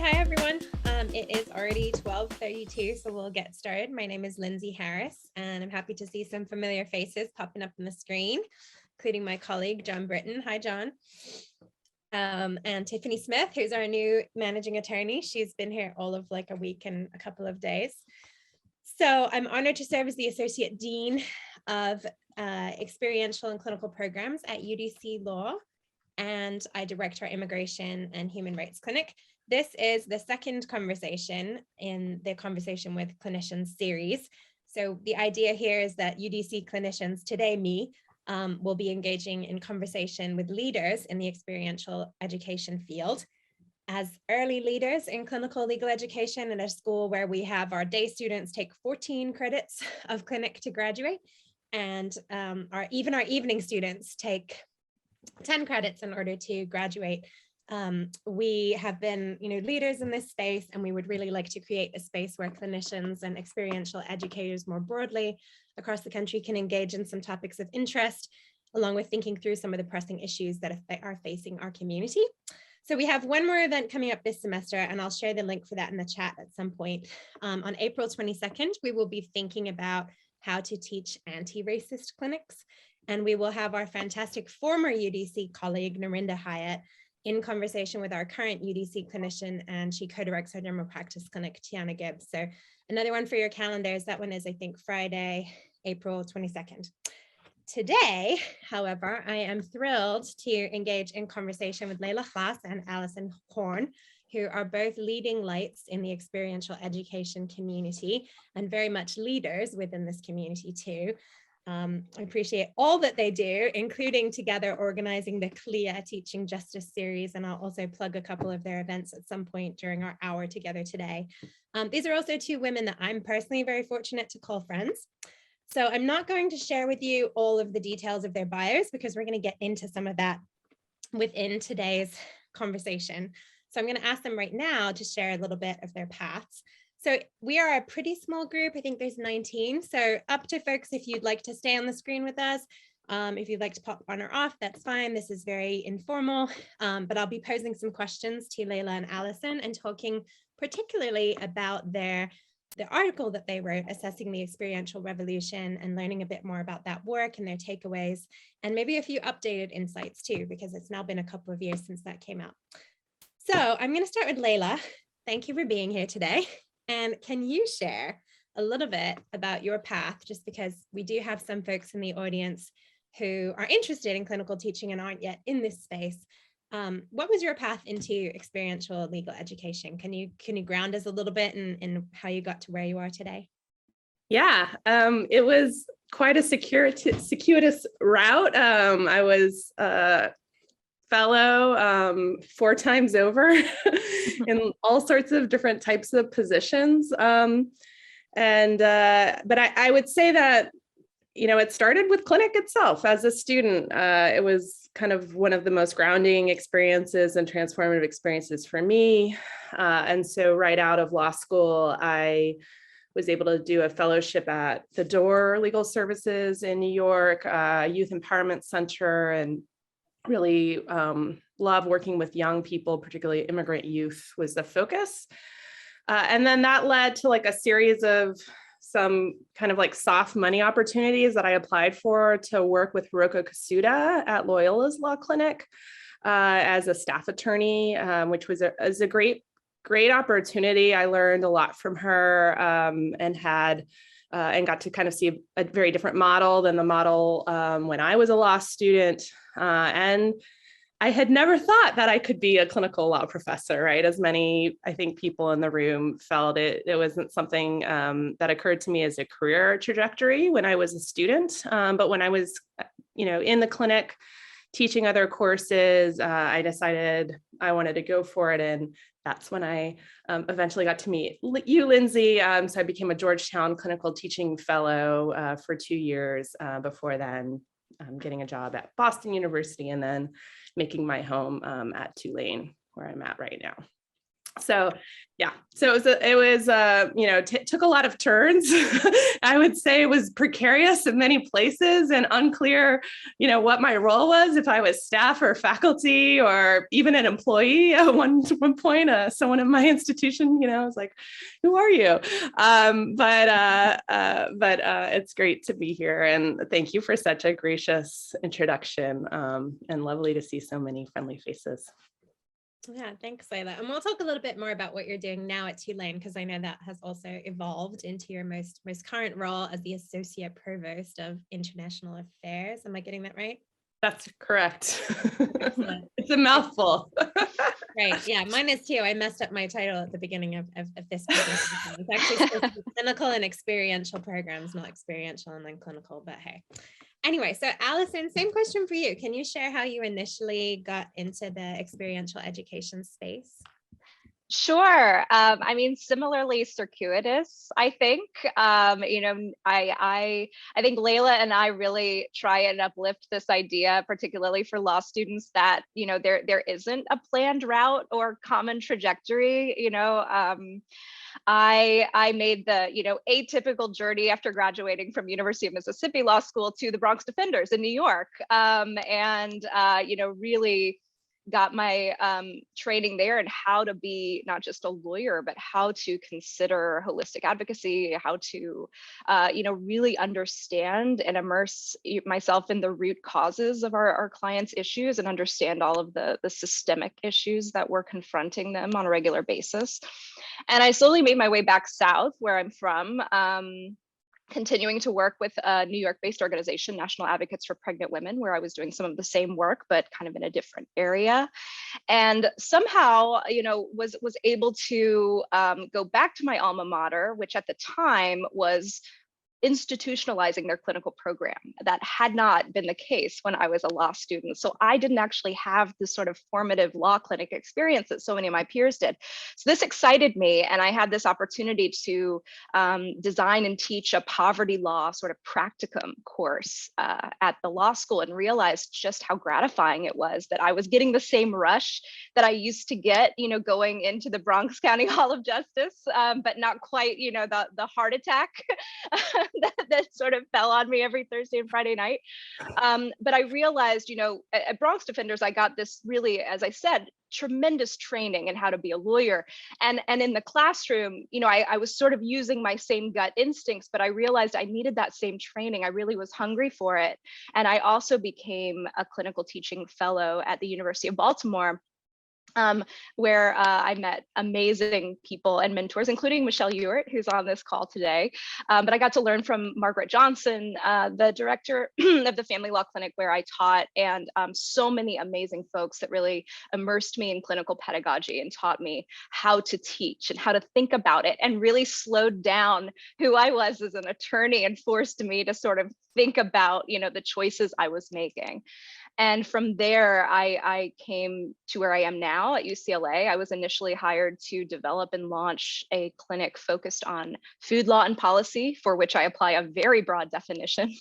Hi everyone. It is already 12:32, so we'll get started. My name is Lindsay Harris, and I'm happy to see some familiar faces popping up on the screen, including my colleague, John Britton. Hi, John. And Tiffany Smith, who's our new managing attorney. She's been here all of like a week and a couple of days. So I'm honored to serve as the Associate Dean of Experiential and Clinical Programs at UDC Law, and I direct our Immigration and Human Rights Clinic. This is the second conversation in the Conversation with Clinicians series. So the idea here is that UDC clinicians, today me, will be engaging in conversation with leaders in the experiential education field. As early leaders in clinical legal education in a school where we have our day students take 14 credits of clinic to graduate, and our evening students take 10 credits in order to graduate. We have been, leaders in this space, and we would really like to create a space where clinicians and experiential educators more broadly across the country can engage in some topics of interest, along with thinking through some of the pressing issues that are facing our community. So we have one more event coming up this semester, and I'll share the link for that in the chat at some point. On April 22nd, we will be thinking about how to teach anti-racist clinics. And we will have our fantastic former UDC colleague, Narinda Hyatt, in conversation with our current UDC clinician, and she co-directs our general practice clinic, Tiana Gibbs. So another one for your calendars. That one is, I think, Friday, April 22nd. Today, however, I am thrilled to engage in conversation with Laila Hlass and Allison Korn, who are both leading lights in the experiential education community and very much leaders within this community too. I appreciate all that they do, including together organizing the CLIA Teaching Justice series, and I'll also plug a couple of their events at some point during our hour together today. These are also two women that I'm personally very fortunate to call friends. So I'm not going to share with you all of the details of their bios because we're going to get into some of that within today's conversation. So I'm going to ask them right now to share a little bit of their paths. So we are a pretty small group. I think there's 19. So up to folks, if you'd like to stay on the screen with us, if you'd like to pop on or off, that's fine. This is very informal, but I'll be posing some questions to Laila and Allison and talking particularly about the article that they wrote, Assessing the Experiential Revolution, and learning a bit more about that work and their takeaways, and maybe a few updated insights too, because it's now been a couple of years since that came out. So I'm going to start with Laila. Thank you for being here today. And can you share a little bit about your path, just because we do have some folks in the audience who are interested in clinical teaching and aren't yet in this space. What was your path into experiential legal education? Can you ground us a little bit in how you got to where you are today? Yeah, it was quite a circuitous route. I was fellow 4 times over in all sorts of different types of positions. But I would say that, it started with clinic itself. As a student, it was kind of one of the most grounding experiences and transformative experiences for me. And so right out of law school, I was able to do a fellowship at the Door Legal Services in New York, Youth Empowerment Center, and really love working with young people, particularly immigrant youth was the focus. And then that led to like a series of some kind of like soft money opportunities that I applied for to work with Hiroko Kasuda at Loyola's Law Clinic as a staff attorney, which was a great opportunity. I learned a lot from her and got to kind of see a very different model than the model when I was a law student. And I had never thought that I could be a clinical law professor, right? As many, I think, people in the room felt it wasn't something that occurred to me as a career trajectory when I was a student. But when I was, in the clinic teaching other courses, I decided I wanted to go for it. And that's when I eventually got to meet you, Lindsay. So I became a Georgetown clinical teaching fellow for 2 years before then getting a job at Boston University and then making my home at Tulane, where I'm at right now. So yeah, so took a lot of turns. I would say it was precarious in many places and unclear, what my role was, if I was staff or faculty or even an employee. At one point, someone in my institution, was like, "Who are you?" But it's great to be here, and thank you for such a gracious introduction, and lovely to see so many friendly faces. Yeah, thanks, Laila. And we'll talk a little bit more about what you're doing now at Tulane, because I know that has also evolved into your most current role as the Associate Provost of International Affairs. Am I getting that right? That's correct. Excellent. It's a mouthful. Right. Yeah, mine is too. I messed up my title at the beginning of this presentation. It's actually supposed to be clinical and experiential programs, not experiential and then clinical, but hey. Anyway, so Allison, same question for you. Can you share how you initially got into the experiential education space? Sure. I mean, similarly circuitous, I think. I think Laila and I really try and uplift this idea, particularly for law students, that there isn't a planned route or common trajectory. I made the atypical journey after graduating from University of Mississippi Law School to the Bronx Defenders in New York, and really got my training there in how to be not just a lawyer, but how to consider holistic advocacy, how to, really understand and immerse myself in the root causes of our clients' issues and understand all of the systemic issues that were confronting them on a regular basis. And I slowly made my way back south, where I'm from, continuing to work with a New York-based organization, National Advocates for Pregnant Women, where I was doing some of the same work, but kind of in a different area. And somehow, was able to go back to my alma mater, which at the time was institutionalizing their clinical program. That had not been the case when I was a law student. So I didn't actually have this sort of formative law clinic experience that so many of my peers did. So this excited me, and I had this opportunity to design and teach a poverty law sort of practicum course at the law school, and realized just how gratifying it was that I was getting the same rush that I used to get, going into the Bronx County Hall of Justice, but not quite, the heart attack that sort of fell on me every Thursday and Friday night. But I realized, at Bronx Defenders, I got this really, as I said, tremendous training in how to be a lawyer. And in the classroom, I was sort of using my same gut instincts, but I realized I needed that same training. I really was hungry for it. And I also became a clinical teaching fellow at the University of Baltimore, where I met amazing people and mentors, including Michelle Ewart, who's on this call today. But I got to learn from Margaret Johnson, the director of the Family Law Clinic where I taught, and so many amazing folks that really immersed me in clinical pedagogy and taught me how to teach and how to think about it, and really slowed down who I was as an attorney and forced me to sort of think about, the choices I was making. And from there, I came to where I am now at UCLA. I was initially hired to develop and launch a clinic focused on food law and policy, for which I apply a very broad definition.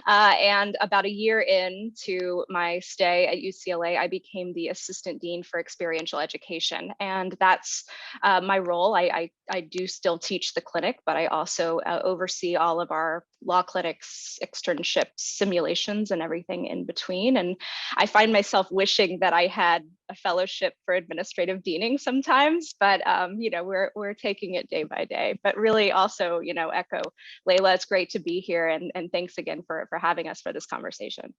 And about a year into my stay at UCLA, I became the assistant dean for experiential education. And that's my role. I do still teach the clinic, but I also oversee all of our law clinics, externships, simulations, and everything in between. And I find myself wishing that I had a fellowship for administrative deaning sometimes, but we're taking it day by day. But really also, echo Laila, it's great to be here, and thanks again for having us for this conversation.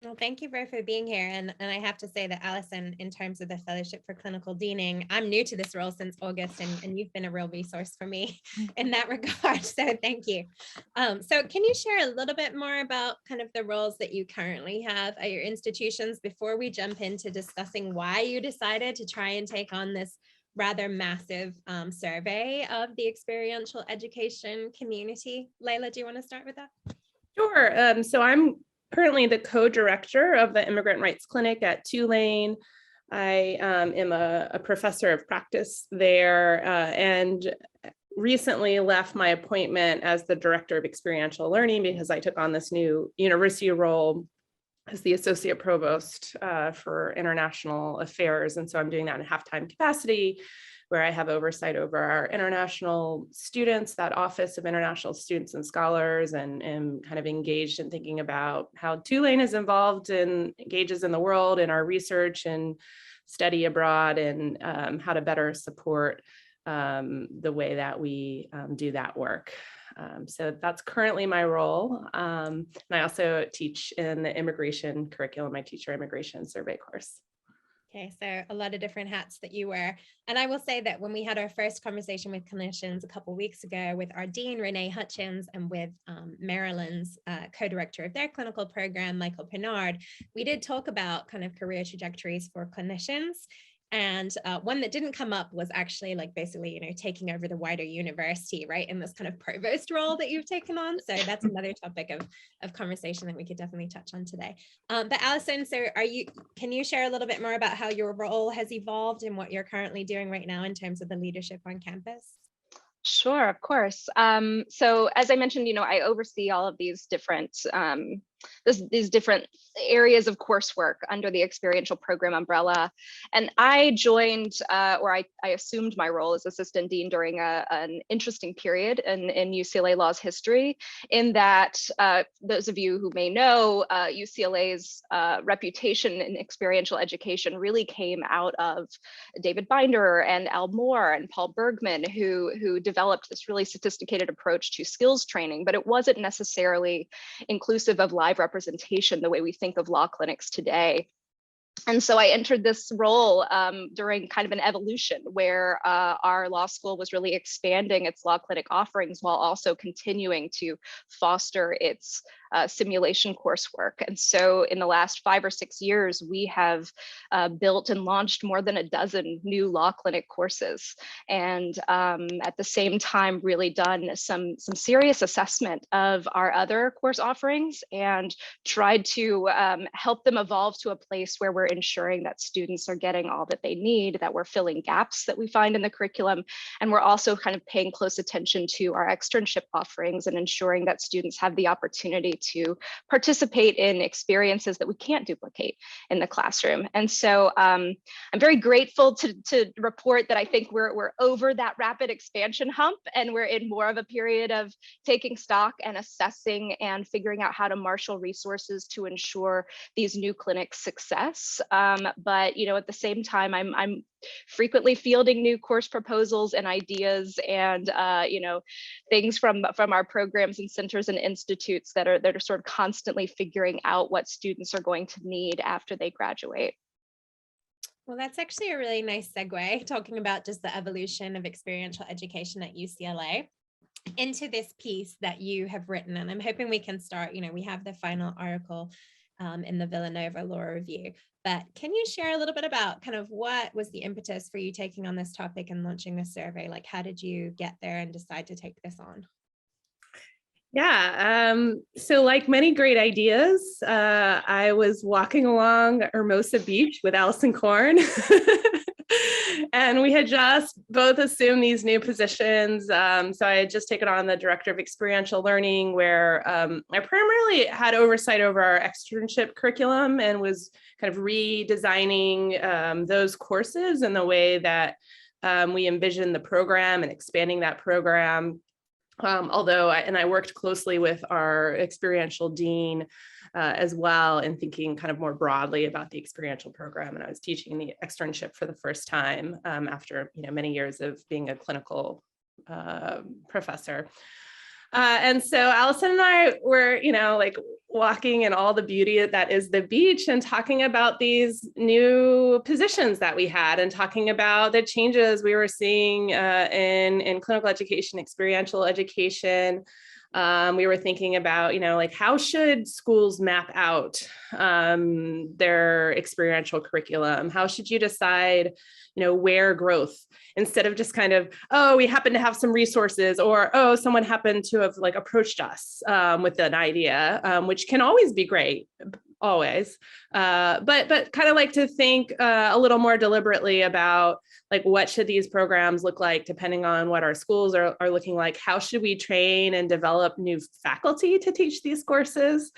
Well, thank you both for being here. And I have to say that, Allison, in terms of the Fellowship for Clinical Deaning, I'm new to this role since August, and you've been a real resource for me in that regard. So thank you. So can you share a little bit more about kind of the roles that you currently have at your institutions before we jump into discussing why you decided to try and take on this rather massive survey of the experiential education community? Laila, do you want to start with that? Sure. So I'm currently the co-director of the Immigrant Rights Clinic at Tulane. I am a professor of practice there, and recently left my appointment as the director of experiential learning because I took on this new university role as the associate provost for international affairs. And so I'm doing that in a half-time capacity. where I have oversight over our international students, that Office of International Students and Scholars, and am kind of engaged in thinking about how Tulane is involved and engages in the world in our research and study abroad, and how to better support the way that we do that work. So that's currently my role. And I also teach in the immigration curriculum. I teach our immigration survey course. Okay, so a lot of different hats that you wear. And I will say that when we had our first conversation with clinicians a couple of weeks ago with our dean, Renee Hutchins, and with Maryland's co-director of their clinical program, Michael Pinard, we did talk about kind of career trajectories for clinicians. And one that didn't come up was actually like basically, taking over the wider university, right? In this kind of provost role that you've taken on. So that's another topic of conversation that we could definitely touch on today. But Allison, so can you share a little bit more about how your role has evolved and what you're currently doing right now in terms of the leadership on campus? Sure, of course. So as I mentioned, I oversee all of these different areas of coursework under the experiential program umbrella. And I joined, or I assumed my role as assistant dean during an interesting period in UCLA Law's history, in that those of you who may know, UCLA's reputation in experiential education really came out of David Binder and Al Moore and Paul Bergman, who developed this really sophisticated approach to skills training, but it wasn't necessarily inclusive of live representation the way we think of law clinics today. And so I entered this role during kind of an evolution where our law school was really expanding its law clinic offerings while also continuing to foster its simulation coursework. And so in the last 5 or 6 years, we have built and launched more than a dozen new law clinic courses. And at the same time, really done some serious assessment of our other course offerings and tried to help them evolve to a place where we're ensuring that students are getting all that they need, that we're filling gaps that we find in the curriculum. And we're also kind of paying close attention to our externship offerings and ensuring that students have the opportunity to participate in experiences that we can't duplicate in the classroom. And so I'm very grateful to report that I think we're over that rapid expansion hump, and we're in more of a period of taking stock and assessing and figuring out how to marshal resources to ensure these new clinics' success. But at the same time, I'm frequently fielding new course proposals and ideas, and things from our programs and centers and institutes that are sort of constantly figuring out what students are going to need after they graduate. Well, that's actually a really nice segue, talking about just the evolution of experiential education at UCLA into this piece that you have written. And I'm hoping we can start, we have the final article in the Villanova Law Review, but can you share a little bit about kind of what was the impetus for you taking on this topic and launching this survey? Like, how did you get there and decide to take this on? Yeah, so like many great ideas, I was walking along Hermosa Beach with Allison Korn, and we had just both assumed these new positions. So I had just taken on the director of experiential learning, where I primarily had oversight over our externship curriculum and was kind of redesigning those courses in the way that we envisioned the program and expanding that program. Although I worked closely with our experiential dean as well, in thinking kind of more broadly about the experiential program. And I was teaching the externship for the first time after many years of being a clinical professor. And so Allison and I were, like walking in all the beauty that is the beach and talking about these new positions that we had and talking about the changes we were seeing in clinical education, experiential education. We were thinking about, like how should schools map out their experiential curriculum? How should you decide, where growth, instead of just kind of, oh, we happen to have some resources, or, oh, someone happened to have like approached us with an idea, which can always be great, always, but kind of like to think a little more deliberately about like, what should these programs look like depending on what our schools are looking like? How should we train and develop new faculty to teach these courses,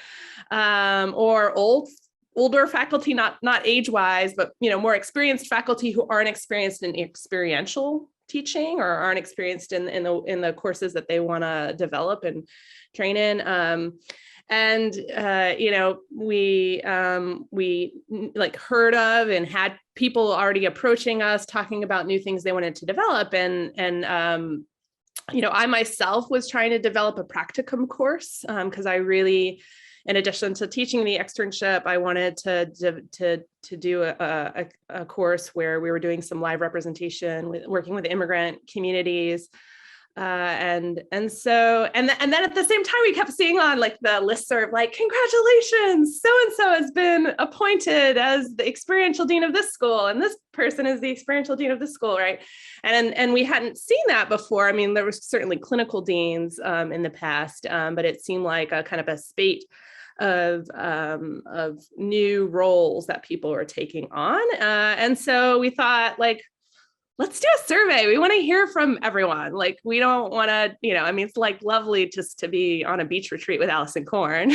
or old older faculty, not age-wise, but more experienced faculty who aren't experienced in experiential teaching or aren't experienced in the courses that they want to develop and train in. We like heard of and had people already approaching us talking about new things they wanted to develop, and I myself was trying to develop a practicum course because I really, in addition to teaching the externship, I wanted to do a course where we were doing some live representation, working with immigrant communities. And then at the same time, we kept seeing on like the listserv, like, congratulations, so-and-so has been appointed as the experiential dean of this school, and this person is the experiential dean of this school, right? And we hadn't seen that before. I mean, there was certainly clinical deans in the past, but it seemed like a kind of a spate of new roles that people were taking on. And so we thought, like, let's do a survey. We want to hear from everyone. Like, we don't want to, it's like lovely just to be on a beach retreat with Allison Korn.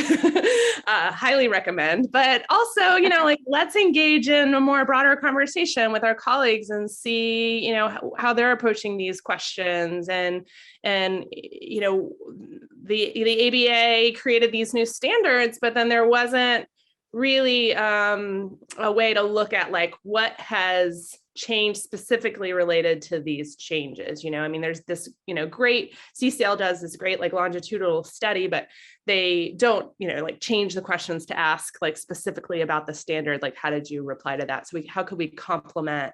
Highly recommend. But also, like, let's engage in a more broader conversation with our colleagues and see, how they're approaching these questions. And the ABA created these new standards, but then there wasn't really a way to look at like what has changed specifically related to these changes. There's this, great, CCL does this great like longitudinal study, but they don't, like change the questions to ask like specifically about the standard, like how did you reply to that? So how could we complement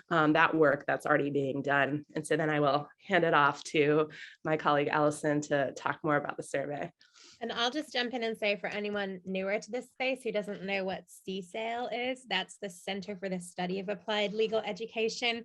that work that's already being done? And so then I will hand it off to my colleague Allison to talk more about the survey. And I'll just jump in and say, for anyone newer to this space who doesn't know what CSAIL is, that's the Center for the Study of Applied Legal Education.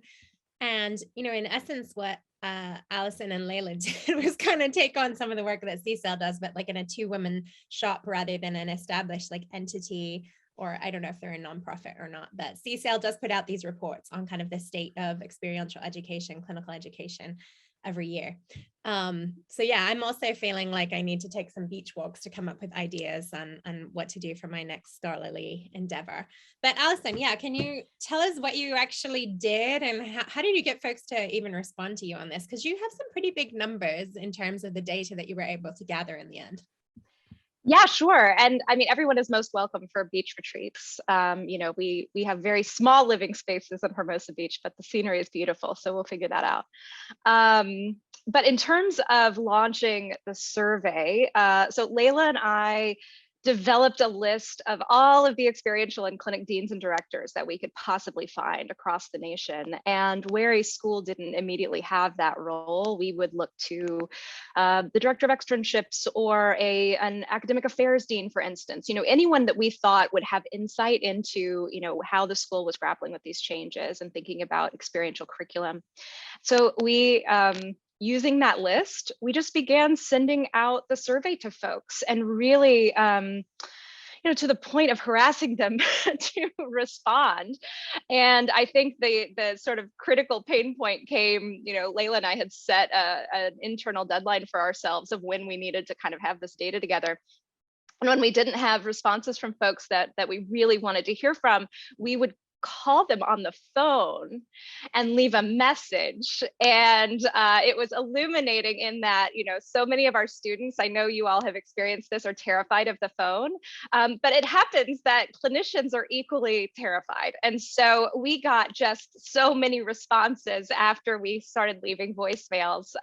And, in essence, what Allison and Laila did was kind of take on some of the work that CSAIL does, but like in a 2-woman shop rather than an established like entity, or I don't know if they're a nonprofit or not, but CSAIL does put out these reports on kind of the state of experiential education, clinical education every year. So yeah, I'm also feeling like I need to take some beach walks to come up with ideas on what to do for my next scholarly endeavor. But Allison, yeah, can you tell us what you actually did and how did you get folks to even respond to you on this? Because you have some pretty big numbers in terms of the data that you were able to gather in the end. Yeah, sure. And I mean, everyone is most welcome for beach retreats. We have very small living spaces on Hermosa Beach, but the scenery is beautiful. So we'll figure that out. But in terms of launching the survey, so Laila and I developed a list of all of the experiential and clinic deans and directors that we could possibly find across the nation. And where a school didn't immediately have that role, we would look to the director of externships or an academic affairs dean, for instance, anyone that we thought would have insight into, how the school was grappling with these changes and thinking about experiential curriculum. So we, using that list, we just began sending out the survey to folks and really, to the point of harassing them to respond. And I think the sort of critical pain point came, Laila and I had set an internal deadline for ourselves of when we needed to kind of have this data together. And when we didn't have responses from folks that we really wanted to hear from, we would call them on the phone and leave a message. And it was illuminating in that, so many of our students, I know you all have experienced this, are terrified of the phone, but it happens that clinicians are equally terrified. And so we got just so many responses after we started leaving voicemails.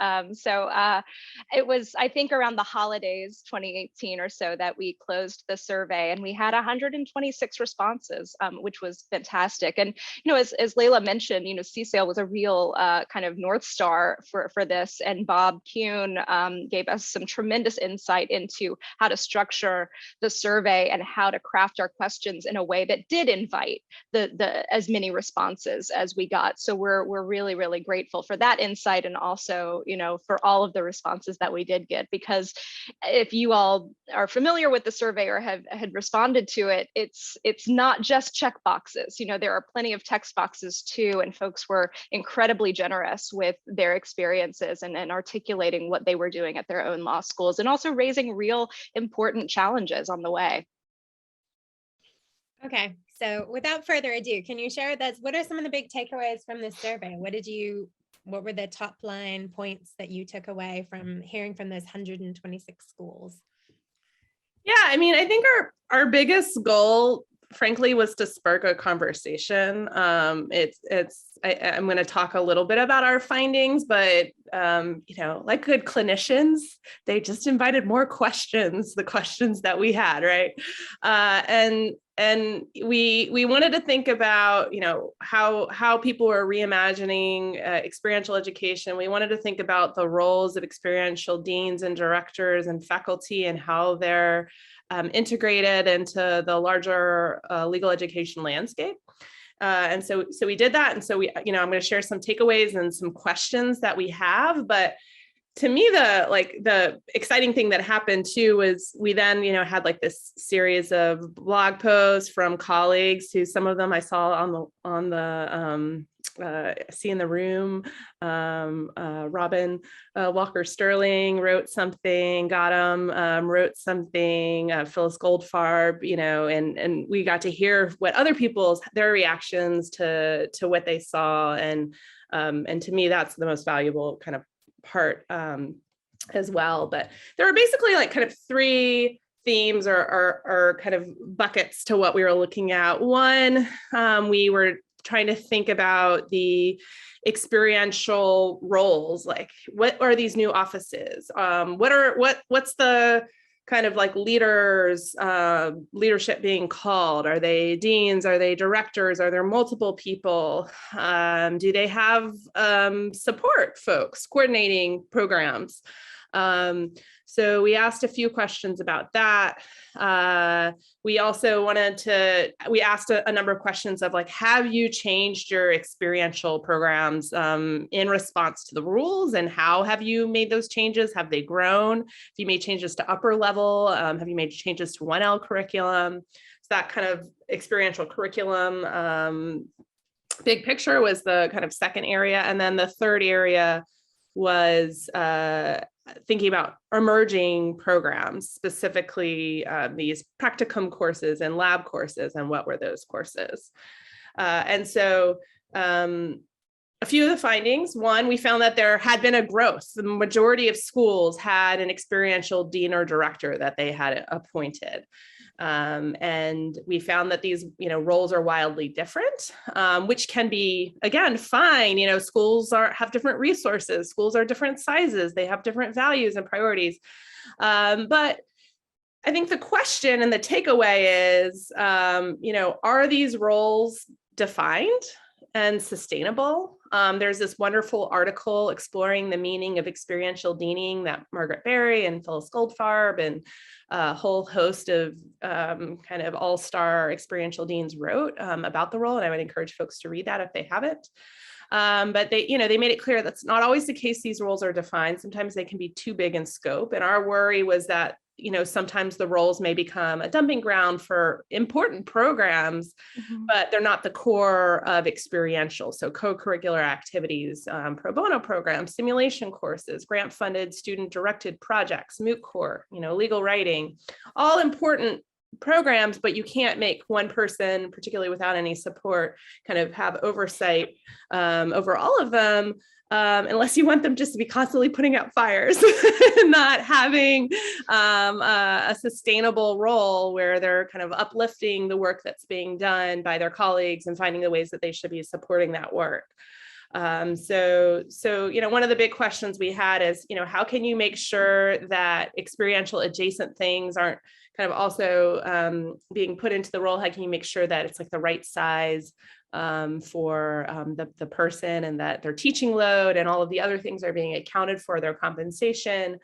It was, I think, around the holidays, 2018 or so, that we closed the survey, and we had 126 responses, which was fantastic. And, as Laila mentioned, CSAIL was a real kind of North Star for this. And Bob Kuhn gave us some tremendous insight into how to structure the survey and how to craft our questions in a way that did invite the as many responses as we got. So we're really, really grateful for that insight, and also, for all of the responses that we did get, because if you all are familiar with the survey or had responded to it, it's not just check boxes. There are plenty of text boxes too, and folks were incredibly generous with their experiences and articulating what they were doing at their own law schools, and also raising real important challenges on the way. Okay, so without further ado, can you share with us, what are some of the big takeaways from this survey? What were the top line points that you took away from hearing from those 126 schools? Yeah, I mean, I think our biggest goal, frankly, was to spark a conversation. I'm going to talk a little bit about our findings, but like good clinicians, they just invited more questions, the questions that we had, right? And we wanted to think about, how people were reimagining experiential education. We wanted to think about the roles of experiential deans and directors and faculty and how they're integrated into the larger legal education landscape. And so we did that. And so I'm going to share some takeaways and some questions that we have. But to me, the exciting thing that happened too was we then, had like this series of blog posts from colleagues who, some of them I saw on the See in the Room. Robin Walker Sterling wrote something, wrote something, Phyllis Goldfarb, and we got to hear what other their reactions to what they saw. And to me, that's the most valuable kind of part as well. But there are basically like kind of three themes or kind of buckets to what we were looking at. One, we were trying to think about the experiential roles, like what are these new offices? What's the kind of like leadership being called? Are they deans? Are they directors? Are there multiple people? Do they have support folks coordinating programs? So we asked a few questions about that. We also we asked a number of questions of like, have you changed your experiential programs in response to the rules, and how have you made those changes? Have they grown? Have you made changes to upper level? Have you made changes to 1L curriculum? So that kind of experiential curriculum big picture was the kind of second area. And then the third area was thinking about emerging programs, specifically these practicum courses and lab courses, and what were those courses. And so a few of the findings: one, we found that there had been a growth. The majority of schools had an experiential dean or director that they had appointed. And we found that these, roles are wildly different, which can be, again, fine. Schools have different resources. Schools are different sizes. They have different values and priorities. But I think the question and the takeaway is, are these roles defined and sustainable? There's this wonderful article exploring the meaning of experiential deaning that Margaret Berry and Phyllis Goldfarb and a whole host of kind of all-star experiential deans wrote about the role. And I would encourage folks to read that if they haven't. But they made it clear that's not always the case. These roles are defined. Sometimes they can be too big in scope. And our worry was that sometimes the roles may become a dumping ground for important programs, but they're not the core of experiential. So co-curricular activities, pro bono programs, simulation courses, grant-funded student-directed projects, MOOC Corps, legal writing, all important programs, but you can't make one person, particularly without any support, kind of have oversight over all of them. Unless you want them just to be constantly putting out fires, not having a sustainable role where they're kind of uplifting the work that's being done by their colleagues and finding the ways that they should be supporting that work. So one of the big questions we had is, how can you make sure that experiential adjacent things aren't kind of also being put into the role? How can you make sure that it's like the right size for the person, and that their teaching load and all of the other things are being accounted for, their compensation,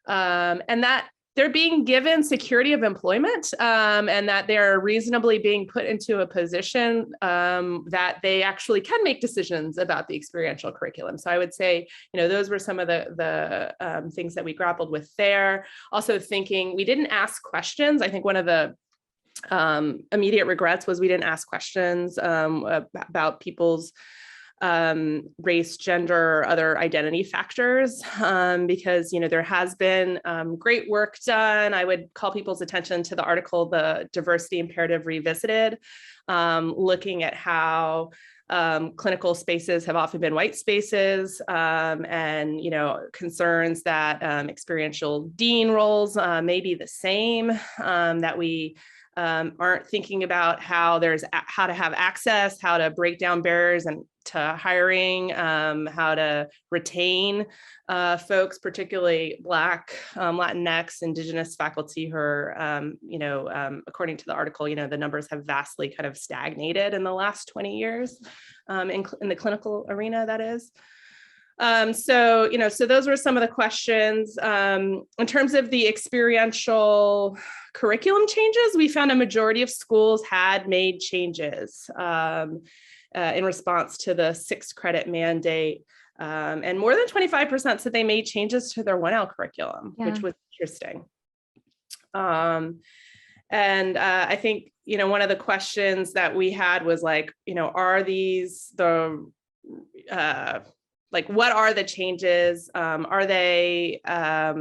and that they're being given security of employment, and that they're reasonably being put into a position that they actually can make decisions about the experiential curriculum. So I would say, those were some of the things that we grappled with there. Also thinking, we didn't ask questions. I think one of the immediate regrets was we didn't ask questions about people's race, gender, other identity factors, because, there has been great work done. I would call people's attention to the article, The Diversity Imperative Revisited, looking at how clinical spaces have often been white spaces, and concerns that experiential dean roles may be the same, that we aren't thinking about how to have access, how to break down barriers and to hiring, how to retain folks, particularly Black, Latinx, Indigenous faculty who are, according to the article, the numbers have vastly kind of stagnated in the last 20 years in the clinical arena, that is. So those were some of the questions. In terms of the experiential curriculum changes, we found a majority of schools had made changes in response to the 6-credit mandate. And more than 25% said they made changes to their 1L curriculum, which was interesting. And I think, one of the questions that we had was like, are these what are the changes? Are they, have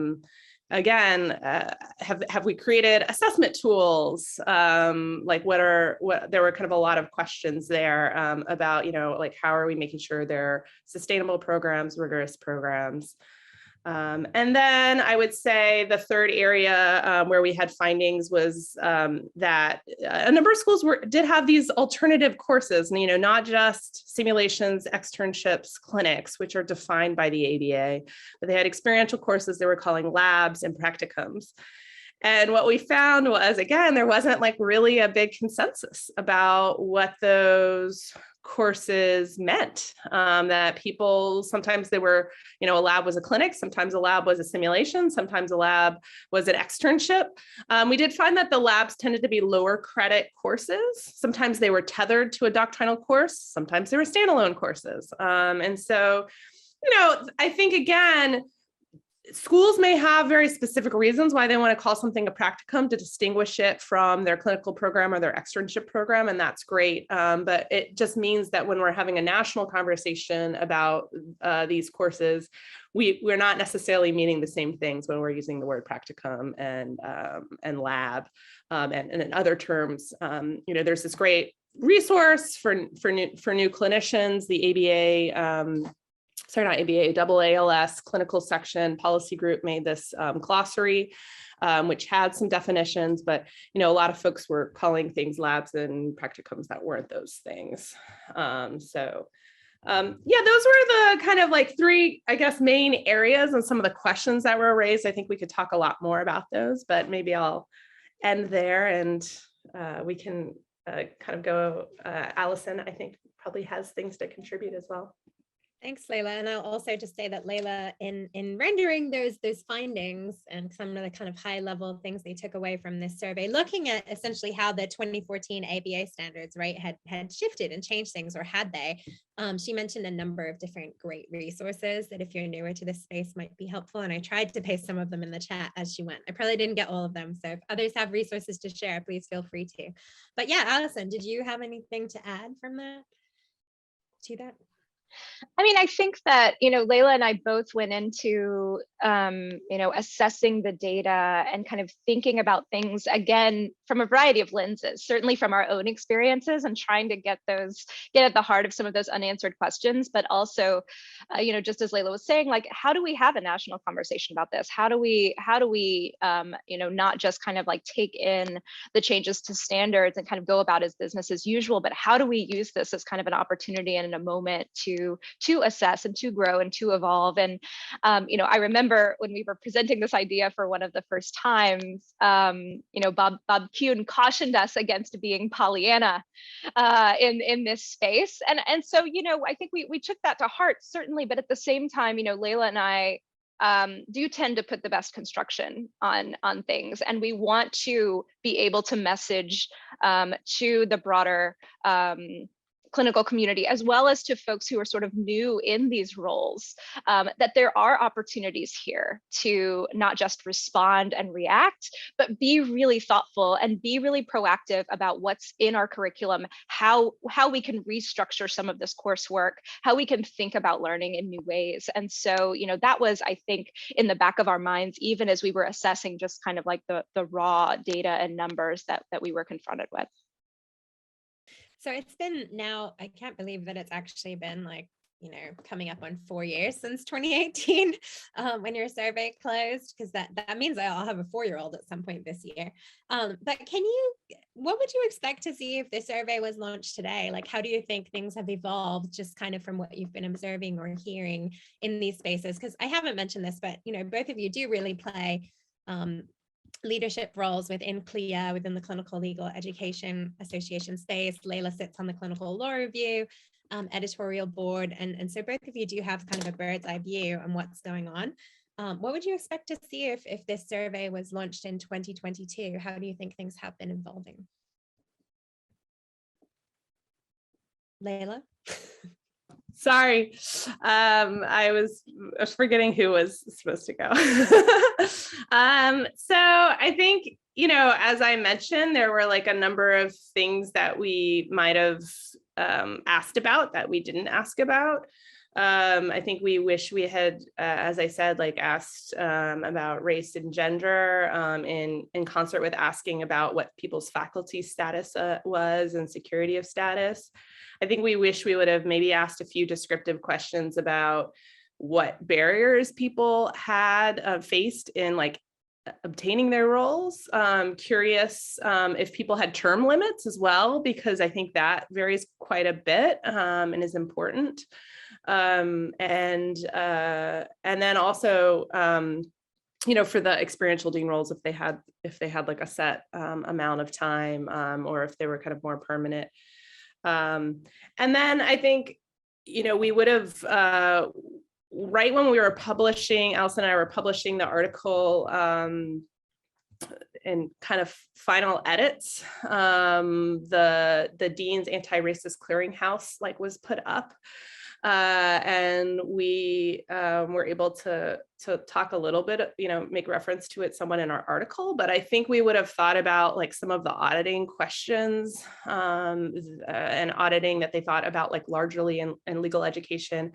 we created assessment tools? There were kind of a lot of questions there about, how are we making sure they're sustainable programs, rigorous programs? And then I would say the third area where we had findings was that a number of schools did have these alternative courses, and, not just simulations, externships, clinics, which are defined by the ABA, but they had experiential courses they were calling labs and practicums. And what we found was, again, there wasn't really a big consensus about what those courses meant, that people, sometimes they were, a lab was a clinic, sometimes a lab was a simulation, sometimes a lab was an externship. We did find that the labs tended to be lower credit courses. Sometimes they were tethered to a doctrinal course, sometimes they were standalone courses. And so, I think, again, schools may have very specific reasons why they want to call something a practicum to distinguish it from their clinical program or their externship program, and that's great. But it just means that when we're having a national conversation about these courses, we're not necessarily meaning the same things when we're using the word practicum and lab, and in other terms. There's this great resource for new clinicians, the ABA. Not ABA, AALS clinical section policy group made this glossary, which had some definitions, but, a lot of folks were calling things labs and practicums that weren't those things. Those were the kind of 3, I guess, main areas and some of the questions that were raised. I think we could talk a lot more about those, but maybe I'll end there and we can kind of go. Allison, I think, probably has things to contribute as well. Thanks, Laila. And I'll also just say that Laila, in rendering those findings and some of the kind of high level things they took away from this survey, looking at essentially how the 2014 ABA standards, right, had shifted and changed things, or had they, she mentioned a number of different great resources that if you're newer to this space might be helpful. And I tried to paste some of them in the chat as she went. I probably didn't get all of them. So if others have resources to share, please feel free to. But yeah, Allison, did you have anything to add from that to that? I mean, I think that, Laila and I both went into, assessing the data and kind of thinking about things, again, from a variety of lenses, certainly from our own experiences and trying to get at the heart of some of those unanswered questions, but also, just as Laila was saying, how do we have a national conversation about this? How do we, not just kind of take in the changes to standards and kind of go about as business as usual, but how do we use this as kind of an opportunity and a moment to assess and to grow and to evolve? And, I remember when we were presenting this idea for one of the first times, Bob Kuhn cautioned us against being Pollyanna in this space. And so, I think we took that to heart, certainly, but at the same time, Laila and I do tend to put the best construction on things, and we want to be able to message to the broader clinical community, as well as to folks who are sort of new in these roles, that there are opportunities here to not just respond and react, but be really thoughtful and be really proactive about what's in our curriculum, how we can restructure some of this coursework, how we can think about learning in new ways. And so, that was, I think, in the back of our minds, even as we were assessing just kind of like the raw data and numbers that we were confronted with. So it's been now, I can't believe that it's actually been like, coming up on 4 years since 2018 when your survey closed, because that means I'll have a 4-year-old at some point this year. But what would you expect to see if the survey was launched today? Like, how do you think things have evolved just kind of from what you've been observing or hearing in these spaces? Because I haven't mentioned this, but, both of you do really play leadership roles within CLIA, within the Clinical Legal Education Association space. Laila sits on the Clinical Law Review editorial board. And so both of you do have kind of a bird's eye view on what's going on. What would you expect to see if this survey was launched in 2022? How do you think things have been evolving? Laila? Sorry, I was forgetting who was supposed to go. So I think, as I mentioned, there were like a number of things that we might have asked about that we didn't ask about. I think we wish we had, as I said, like asked about race and gender in concert with asking about what people's faculty status was and security of status. I think we wish we would have maybe asked a few descriptive questions about what barriers people had faced in like obtaining their roles. Curious if people had term limits as well, because I think that varies quite a bit and is important. And then also, for the experiential dean roles, if they had like a set amount of time, or if they were kind of more permanent. And then I think, we would have, right when we were publishing, Allison and I were publishing the article in kind of final edits, the Dean's Anti-Racist Clearinghouse was put up. And we were able to talk a little bit, make reference to it somewhat in our article, but I think we would have thought about like some of the auditing questions and auditing that they thought about like largely in legal education,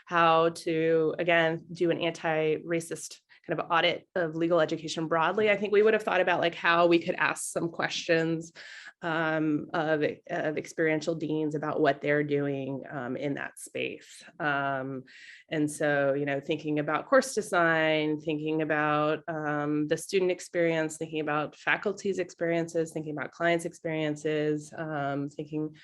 how to, again, do an anti-racist kind of audit of legal education broadly. I think we would have thought about like how we could ask some questions of experiential deans about what they're doing in that space. And so, thinking about course design, thinking about the student experience, thinking about faculty's experiences, thinking about clients' experiences, thinking,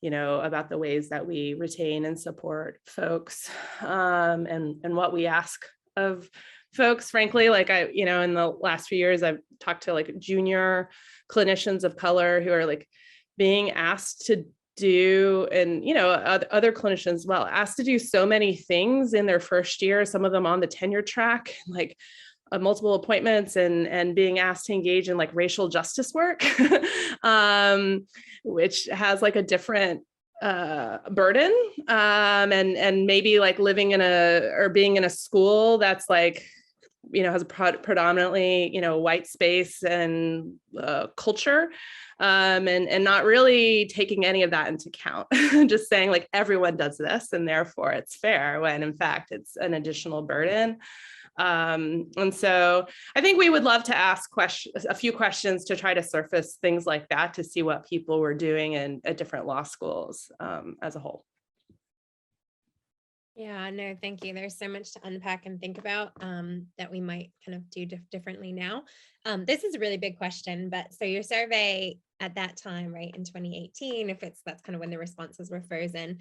about the ways that we retain and support folks, and what we ask of folks, frankly. Like in the last few years, I've talked to like junior clinicians of color who are like being asked to do, and other clinicians asked to do so many things in their first year, some of them on the tenure track, like multiple appointments, and being asked to engage in like racial justice work, which has like a different burden, and maybe like living in being in a school that's like, has a predominantly, white space and culture, and not really taking any of that into account, just saying like everyone does this and therefore it's fair, when in fact it's an additional burden. And so I think we would love to ask a few questions to try to surface things like that, to see what people were doing at different law schools as a whole. Yeah, no, thank you. There's so much to unpack and think about that we might kind of do differently now. This is a really big question, but so your survey at that time, right, in 2018, that's kind of when the responses were frozen,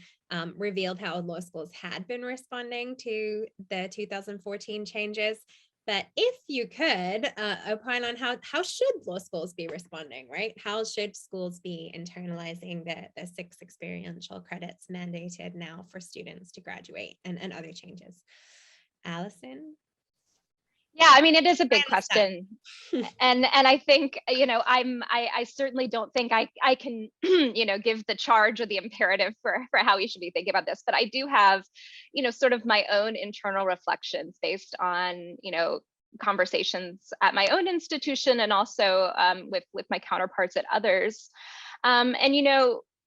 revealed how law schools had been responding to the 2014 changes. But if you could opine on how should law schools be responding, right? How should schools be internalizing the 6 experiential credits mandated now for students to graduate, and other changes? Allison? Yeah, I mean, it is a big I understand. question. And I think, I certainly don't think I can, give the charge or the imperative for how we should be thinking about this, but I do have, sort of my own internal reflections based on, conversations at my own institution and also with my counterparts at others. And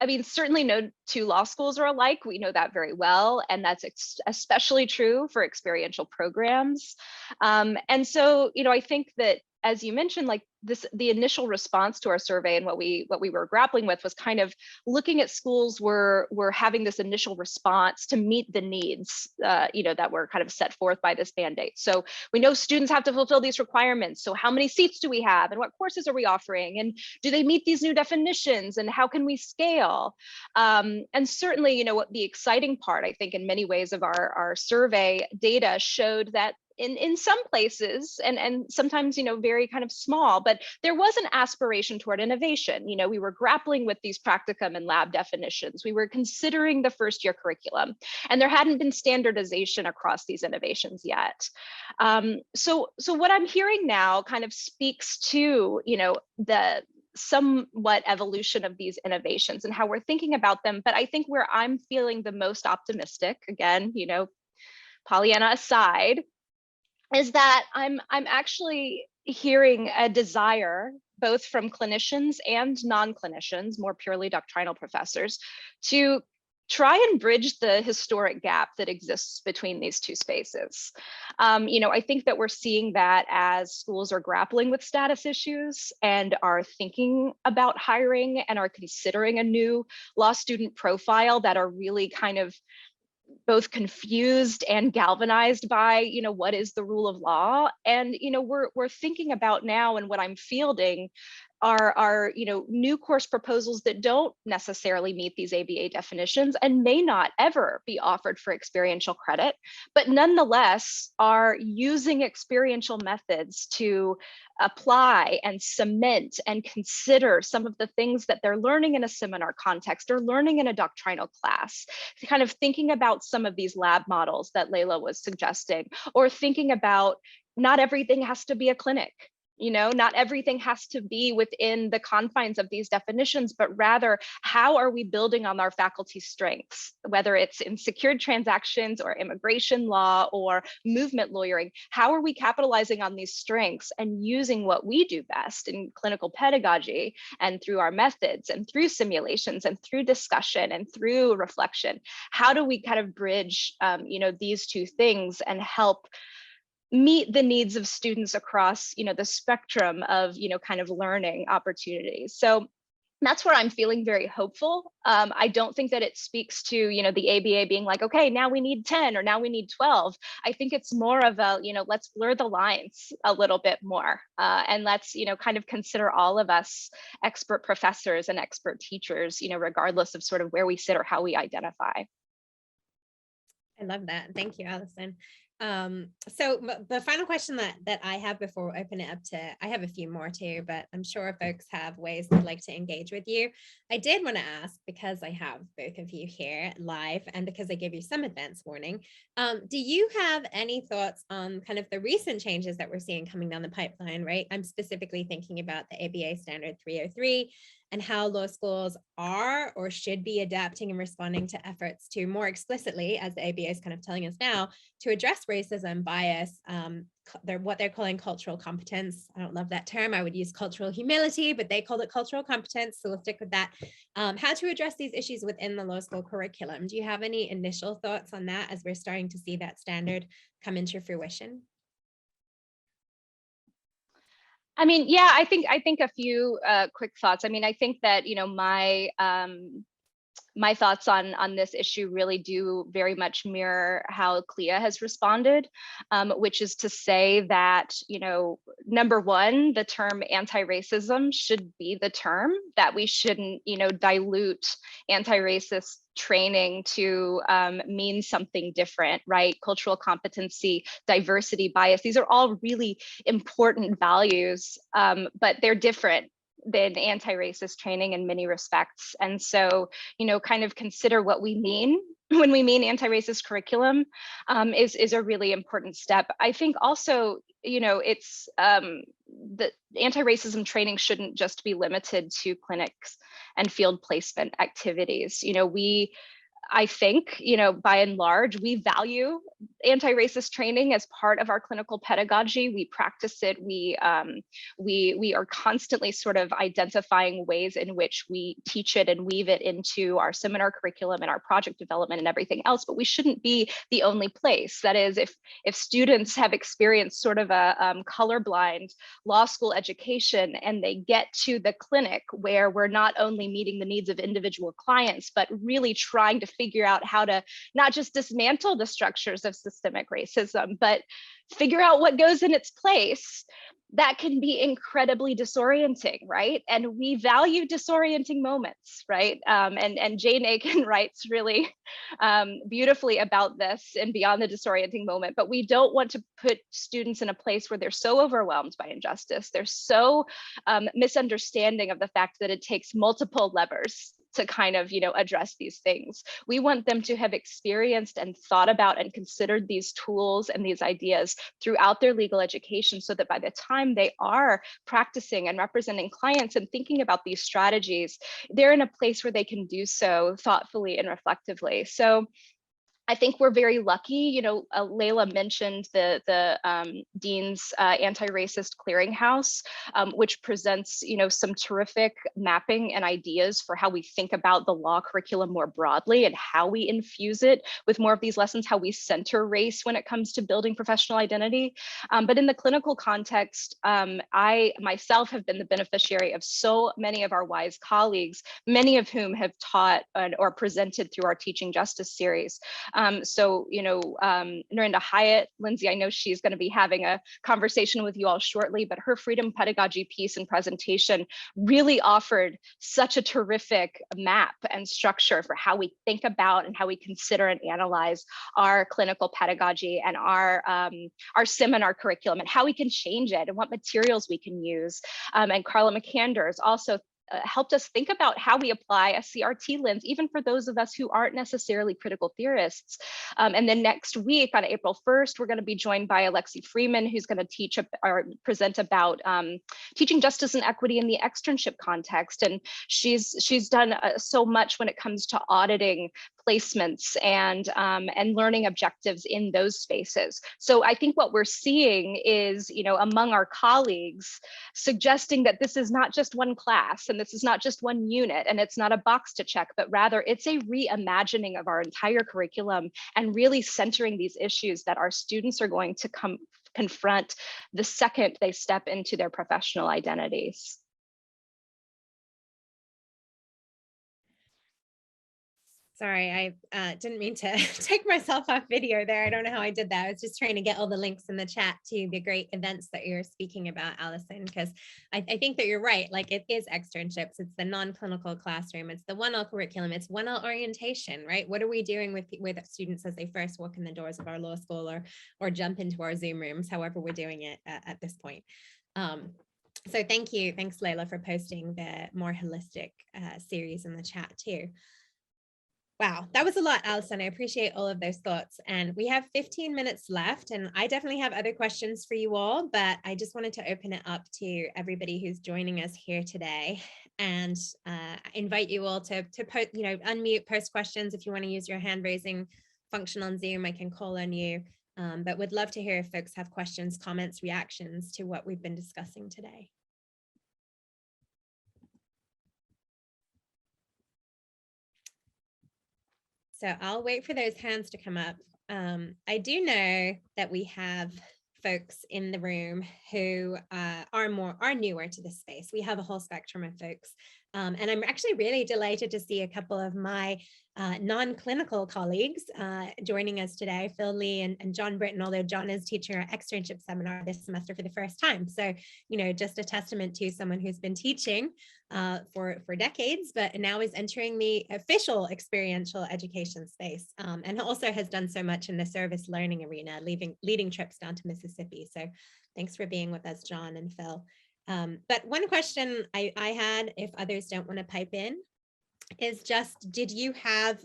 I mean, certainly no two law schools are alike. We know that very well. And that's especially true for experiential programs. And so, I think that, as you mentioned, like the initial response to our survey and what we were grappling with was kind of looking at schools were having this initial response to meet the needs, that were kind of set forth by this mandate. So we know students have to fulfill these requirements. So how many seats do we have, and what courses are we offering, and do they meet these new definitions, and how can we scale? And certainly, what the exciting part, I think, in many ways of our survey data showed that in some places, and sometimes, very kind of small, but there was an aspiration toward innovation. We were grappling with these practicum and lab definitions. We were considering the first year curriculum, and there hadn't been standardization across these innovations yet. So what I'm hearing now kind of speaks to, the somewhat evolution of these innovations and how we're thinking about them. But I think where I'm feeling the most optimistic, again, Pollyanna aside, is that I'm actually hearing a desire, both from clinicians and non-clinicians, more purely doctrinal professors, to try and bridge the historic gap that exists between these two spaces. I think that we're seeing that as schools are grappling with status issues and are thinking about hiring and are considering a new law student profile, that are really kind of both confused and galvanized by, what is the rule of law? And, we're thinking about now, and what I'm fielding are new course proposals that don't necessarily meet these ABA definitions and may not ever be offered for experiential credit, but nonetheless are using experiential methods to apply and cement and consider some of the things that they're learning in a seminar context or learning in a doctrinal class, kind of thinking about some of these lab models that Laila was suggesting, or thinking about not everything has to be a clinic. Not everything has to be within the confines of these definitions, but rather, how are we building on our faculty's strengths, whether it's in secured transactions or immigration law or movement lawyering? How are we capitalizing on these strengths and using what we do best in clinical pedagogy and through our methods and through simulations and through discussion and through reflection? How do we kind of bridge, these two things and help meet the needs of students across, the spectrum of, kind of learning opportunities? So that's where I'm feeling very hopeful. I don't think that it speaks to, the ABA being like, okay, now we need 10 or now we need 12. I think it's more of a, let's blur the lines a little bit more. And let's, kind of consider all of us expert professors and expert teachers, regardless of sort of where we sit or how we identify. I love that. Thank you, Allison. So the final question that I have before we open it up to, I have a few more too, but I'm sure folks have ways they'd like to engage with you. I did want to ask, because I have both of you here live and because I gave you some advance warning, do you have any thoughts on kind of the recent changes that we're seeing coming down the pipeline, right? I'm specifically thinking about the ABA Standard 303 and how law schools are or should be adapting and responding to efforts to more explicitly, as the ABA is kind of telling us now, to address racism, bias, what they're calling cultural competence. I don't love that term. I would use cultural humility, but they call it cultural competence, so we'll stick with that. How to address these issues within the law school curriculum. Do you have any initial thoughts on that as we're starting to see that standard come into fruition? I mean, yeah, I think a few quick thoughts. I mean, I think that, my thoughts on this issue really do very much mirror how CLIA has responded, which is to say that, number one, the term anti-racism should be the term, that we shouldn't, dilute anti-racist training to mean something different, right? Cultural competency, diversity, bias, these are all really important values, but they're different than anti-racist training in many respects. And so, kind of consider what we mean when we mean anti-racist curriculum is a really important step. I think also, it's the anti-racism training shouldn't just be limited to clinics and field placement activities. I think, by and large, we value anti-racist training as part of our clinical pedagogy. We practice it. We are constantly sort of identifying ways in which we teach it and weave it into our seminar curriculum and our project development and everything else. But we shouldn't be the only place. That is, if students have experienced sort of a colorblind law school education and they get to the clinic where we're not only meeting the needs of individual clients, but really trying to figure out how to not just dismantle the structures of systemic racism, but figure out what goes in its place, that can be incredibly disorienting, right? And we value disorienting moments, right? And Jane Aiken writes really beautifully about this and beyond the disorienting moment, but we don't want to put students in a place where they're so overwhelmed by injustice. They're so misunderstanding of the fact that it takes multiple levers to kind of, address these things. We want them to have experienced and thought about and considered these tools and these ideas throughout their legal education, so that by the time they are practicing and representing clients and thinking about these strategies, they're in a place where they can do so thoughtfully and reflectively. So I think we're very lucky. Laila mentioned the Dean's Anti-Racist Clearinghouse, which presents, some terrific mapping and ideas for how we think about the law curriculum more broadly and how we infuse it with more of these lessons, how we center race when it comes to building professional identity. But in the clinical context, I myself have been the beneficiary of so many of our WISE colleagues, many of whom have taught or presented through our Teaching Justice series. Narinda Hyatt, Lindsay, I know she's going to be having a conversation with you all shortly, but her freedom pedagogy piece and presentation really offered such a terrific map and structure for how we think about and how we consider and analyze our clinical pedagogy and our seminar curriculum and how we can change it and what materials we can use. And Carla McCanders also helped us think about how we apply a CRT lens, even for those of us who aren't necessarily critical theorists. And then next week on April 1st, we're going to be joined by Alexi Freeman, who's going to teach or present about teaching justice and equity in the externship context. And she's done so much when it comes to auditing placements and learning objectives in those spaces. So I think what we're seeing is, among our colleagues, suggesting that this is not just one class and this is not just one unit and it's not a box to check, but rather it's a reimagining of our entire curriculum and really centering these issues that our students are going to confront the second they step into their professional identities. Sorry, I didn't mean to take myself off video there. I don't know how I did that. I was just trying to get all the links in the chat to the great events that you're speaking about, Allison, because I think that you're right. Like, it is externships. It's the non-clinical classroom. It's the 1L curriculum. It's 1L orientation, right? What are we doing with students as they first walk in the doors of our law school or jump into our Zoom rooms, however we're doing it at this point. So thank you. Thanks, Laila, for posting the more holistic series in the chat too. Wow, that was a lot, Allison. I appreciate all of those thoughts. And we have 15 minutes left, and I definitely have other questions for you all, but I just wanted to open it up to everybody who's joining us here today and invite you all to unmute, post questions. If you want to use your hand raising function on Zoom, I can call on you. But would love to hear if folks have questions, comments, reactions to what we've been discussing today. So I'll wait for those hands to come up. I do know that we have folks in the room who are newer to this space. We have a whole spectrum of folks. And I'm actually really delighted to see a couple of my non-clinical colleagues joining us today, Phil Lee and John Britton, although John is teaching our externship seminar this semester for the first time. So, just a testament to someone who's been teaching for decades, but now is entering the official experiential education space, and also has done so much in the service learning arena, leading trips down to Mississippi. So thanks for being with us, John and Phil. But one question I had, if others don't want to pipe in, is just, did you have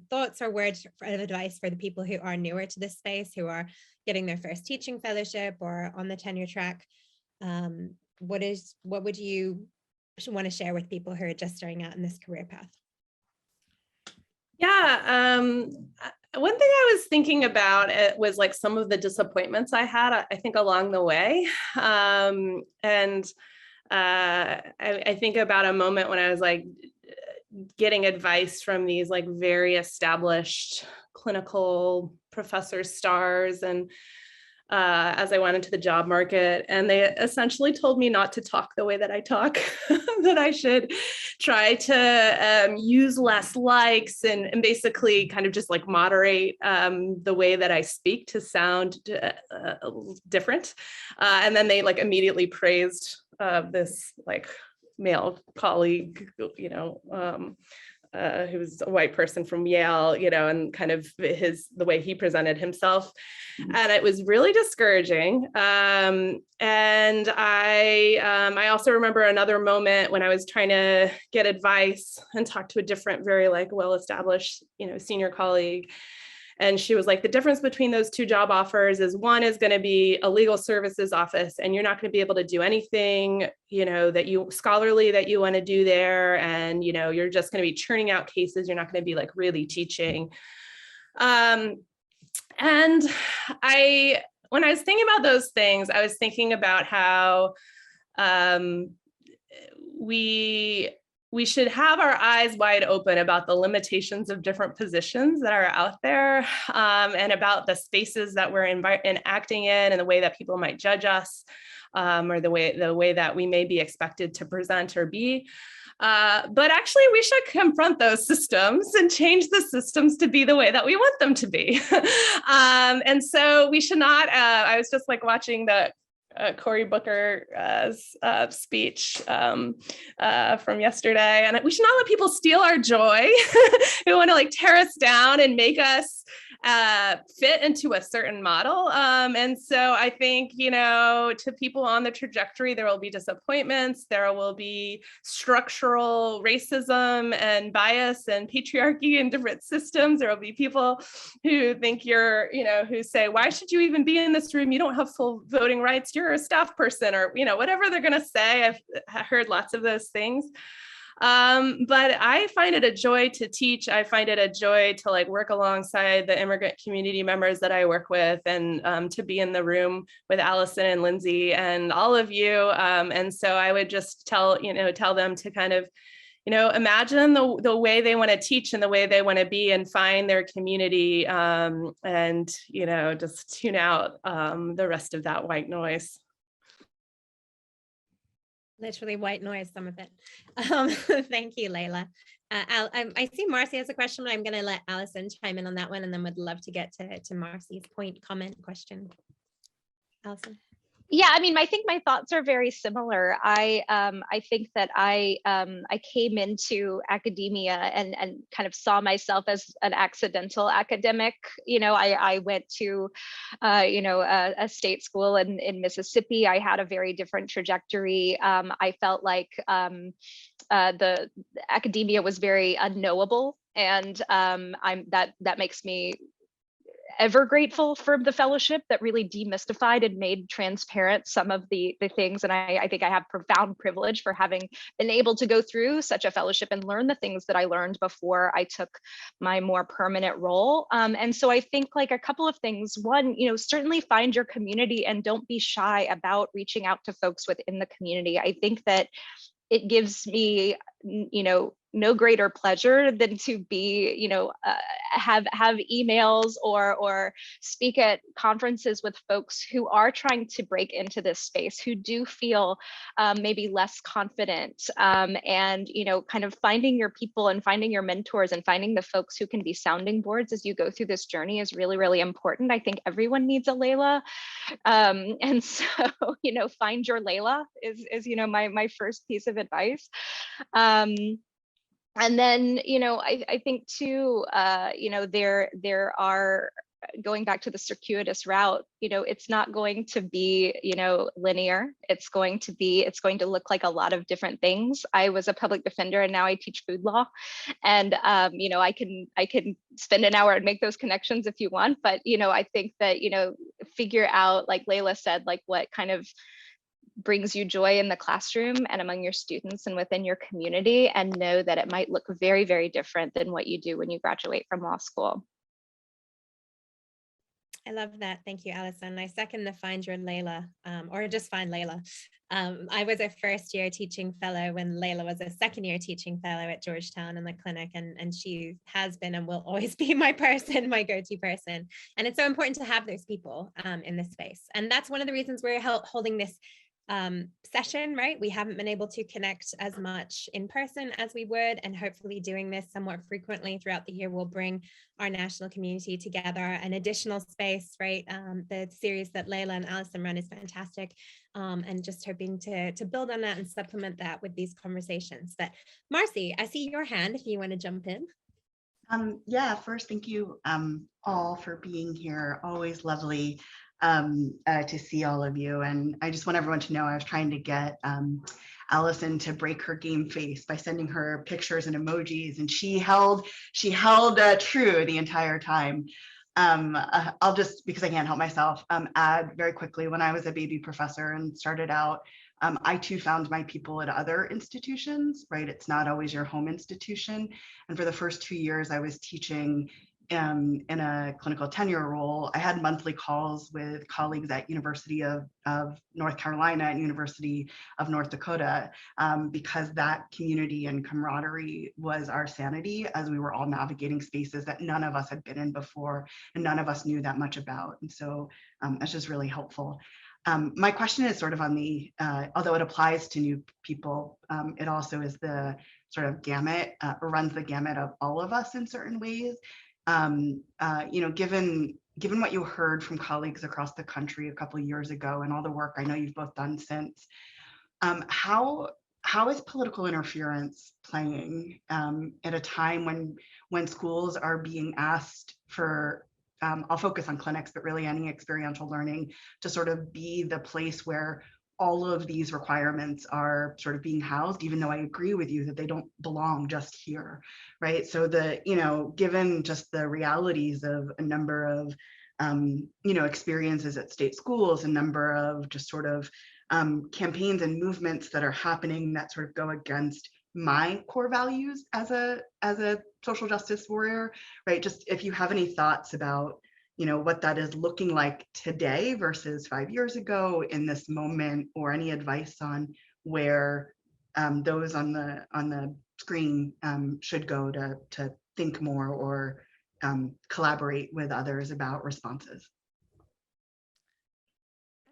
thoughts or words of advice for the people who are newer to this space, who are getting their first teaching fellowship or on the tenure track? What would you want to share with people who are just starting out in this career path? Yeah, one thing I was thinking about it was like some of the disappointments I had, I think, along the way. I think about a moment when I was like getting advice from these like very established clinical professor stars, and as I went into the job market, and they essentially told me not to talk the way that I talk, that I should try to use less likes and basically kind of just like moderate the way that I speak to sound different. And then they like immediately praised this like male colleague, you know, who was a white person from Yale, you know, and kind of the way he presented himself. And it was really discouraging. And I also remember another moment when I was trying to get advice and talk to a different, very like well-established, you know, senior colleague. And she was like, the difference between those two job offers is one is going to be a legal services office, and you're not going to be able to do anything, you know, scholarly that you want to do there. And, you know, you're just going to be churning out cases. You're not going to be like really teaching. And when I was thinking about those things, I was thinking about how we should have our eyes wide open about the limitations of different positions that are out there, and about the spaces that we're acting in, and the way that people might judge us, or the way that we may be expected to present or be. But actually, we should confront those systems and change the systems to be the way that we want them to be. And so we should not, I was just like watching the Cory Booker's speech from yesterday, and we should not let people steal our joy who want to like tear us down and make us fit into a certain model. And so I think, you know, to people on the trajectory, there will be disappointments, there will be structural racism and bias and patriarchy in different systems. There will be people who think you're, you know, who say, why should you even be in this room? You don't have full voting rights. You're a staff person, or, you know, whatever they're going to say. I've heard lots of those things. But I find it a joy to teach. I find it a joy to like work alongside the immigrant community members that I work with, and to be in the room with Allison and Lindsay and all of you. And so I would just tell them to kind of, you know, imagine the way they want to teach and the way they want to be, and find their community, and, you know, just tune out the rest of that white noise. Literally white noise, some of it. Thank you, Laila. I see Marcy has a question, but I'm going to let Allison chime in on that one, and then would love to get to Marcy's point, comment, question. Allison. Yeah, I mean, I think my thoughts are very similar. I think that I came into academia and kind of saw myself as an accidental academic. You know, I went to, a state school in Mississippi. I had a very different trajectory. I felt like the academia was very unknowable, and that makes me ever grateful for the fellowship that really demystified and made transparent some of the things. And I think I have profound privilege for having been able to go through such a fellowship and learn the things that I learned before I took my more permanent role. And so I think like a couple of things. One, you know, certainly find your community and don't be shy about reaching out to folks within the community. I think that it gives me, you know, no greater pleasure than to be, you know, have emails or speak at conferences with folks who are trying to break into this space, who do feel maybe less confident, and, you know, kind of finding your people and finding your mentors and finding the folks who can be sounding boards as you go through this journey is really, really important. I think everyone needs a Laila. And so, you know, find your Laila is, you know, my first piece of advice. And then, you know, I think too, you know, there are going back to the circuitous route, it's not going to be, linear. It's going to look like a lot of different things. I was a public defender and now I teach food law. And, I can spend an hour and make those connections if you want, but, I think that, figure out, like Laila said, like what kind of brings you joy in the classroom and among your students and within your community, and know that it might look very, very different than what you do when you graduate from law school. I love that. Thank you, Allison. I second the find your Laila, or just find Laila. I was a first year teaching fellow when Laila was a second year teaching fellow at Georgetown in the clinic, and she has been and will always be my person, my go-to person. And it's so important to have those people in this space. And that's one of the reasons we're holding this session, right? We haven't been able to connect as much in person as we would, and hopefully doing this somewhat frequently throughout the year will bring our national community together. An additional space, right? The series that Laila and Allison run is fantastic, and just hoping to build on that and supplement that with these conversations. But Marcy, I see your hand if you want to jump in. Yeah, first, thank you all for being here. Always lovely to see all of you. And I just want everyone to know I was trying to get Allison to break her game face by sending her pictures and emojis, and she held true the entire time. I'll just, because I can't help myself, add very quickly, when I was a baby professor and started out, I too found my people at other institutions, right? It's not always your home institution. And for the first 2 years I was teaching in a clinical tenure role, I had monthly calls with colleagues at University of North Carolina and University of North Dakota, because that community and camaraderie was our sanity as we were all navigating spaces that none of us had been in before and none of us knew that much about. And so that's just really helpful. My question is sort of on the, although it applies to new people, it also is the sort of gamut, runs the gamut of all of us in certain ways. Given what you heard from colleagues across the country a couple of years ago and all the work I know you've both done since, how is political interference playing at a time when schools are being asked for, I'll focus on clinics, but really any experiential learning, to sort of be the place where all of these requirements are sort of being housed, even though I agree with you that they don't belong just here, right? So given just the realities of a number of, experiences at state schools, a number of just sort of campaigns and movements that are happening that sort of go against my core values as a social justice warrior, right? Just if you have any thoughts about what that is looking like today versus 5 years ago in this moment, or any advice on where those on the screen should go to think more or collaborate with others about responses.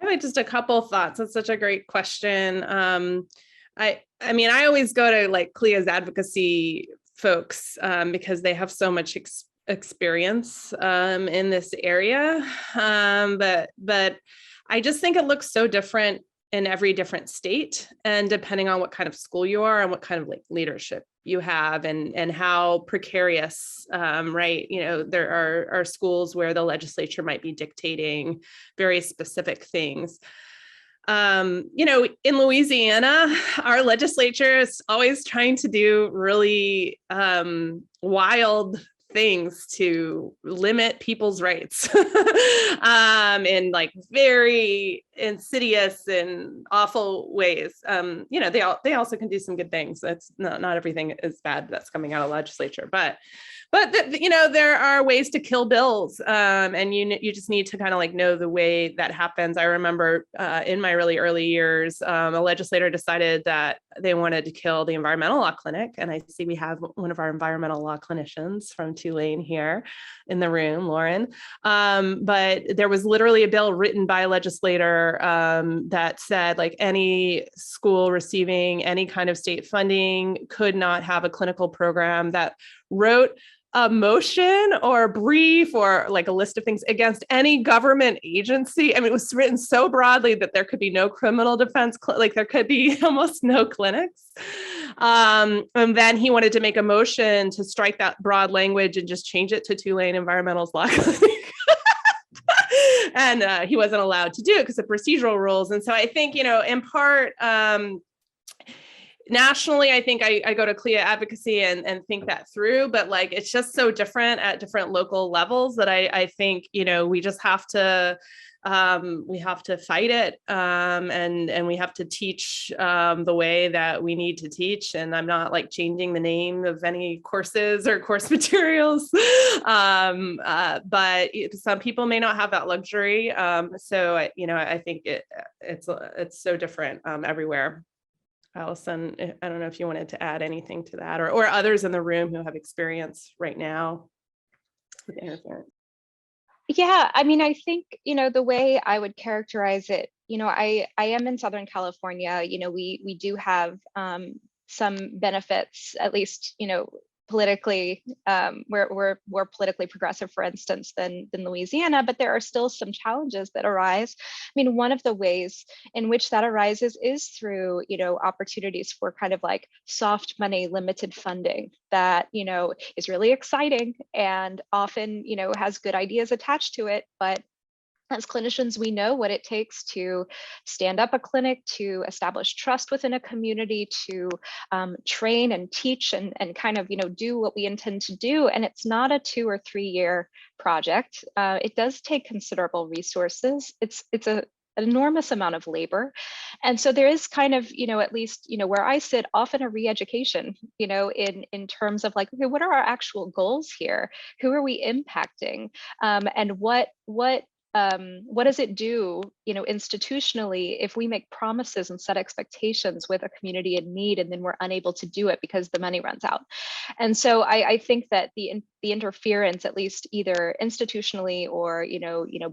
I have just a couple thoughts. That's such a great question. I mean, I always go to like CLIA's advocacy folks because they have so much experience in this area, but I just think it looks so different in every different state, and depending on what kind of school you are and what kind of like leadership you have, and how precarious, right? There are schools where the legislature might be dictating very specific things. In Louisiana, our legislature is always trying to do really wild things to limit people's rights in like very insidious and awful ways. They also can do some good things. That's not everything is bad that's coming out of legislature, but there are ways to kill bills, and you just need to kind of like know the way that happens. I remember in my really early years, a legislator decided that they wanted to kill the environmental law clinic, and I see we have one of our environmental law clinicians from Tulane here in the room, Lauren. But there was literally a bill written by a legislator that said like any school receiving any kind of state funding could not have a clinical program that wrote a motion or a brief or like a list of things against any government agency. I mean, it was written so broadly that there could be no criminal defense, like there could be almost no clinics. And then he wanted to make a motion to strike that broad language and just change it to Tulane Environmental's Law Clinic. and he wasn't allowed to do it because of procedural rules. And so I think, in part, nationally, I think I go to CLIA advocacy and think that through, but like, it's just so different at different local levels that I think, we just have to, fight it, and we have to teach the way that we need to teach. And I'm not like changing the name of any courses or course materials, but some people may not have that luxury. So I think it's so different everywhere. Allison, I don't know if you wanted to add anything to that, or others in the room who have experience right now with interference. Yeah, I mean, I think, the way I would characterize it, I am in Southern California, we do have some benefits, at least, politically, we're more politically progressive, for instance, than Louisiana, but there are still some challenges that arise. I mean, one of the ways in which that arises is through, opportunities for kind of like soft money, limited funding that, is really exciting and often, has good ideas attached to it, but as clinicians, we know what it takes to stand up a clinic, to establish trust within a community, to train and teach and kind of, do what we intend to do. And it's not a 2 or 3 year project. It does take considerable resources. It's an enormous amount of labor. And so there is kind of, at least, where I sit, often a re-education, in terms of like, okay, what are our actual goals here? Who are we impacting? And what does it do, institutionally, if we make promises and set expectations with a community in need, and then we're unable to do it because the money runs out? And so I think that the interference, at least either institutionally or,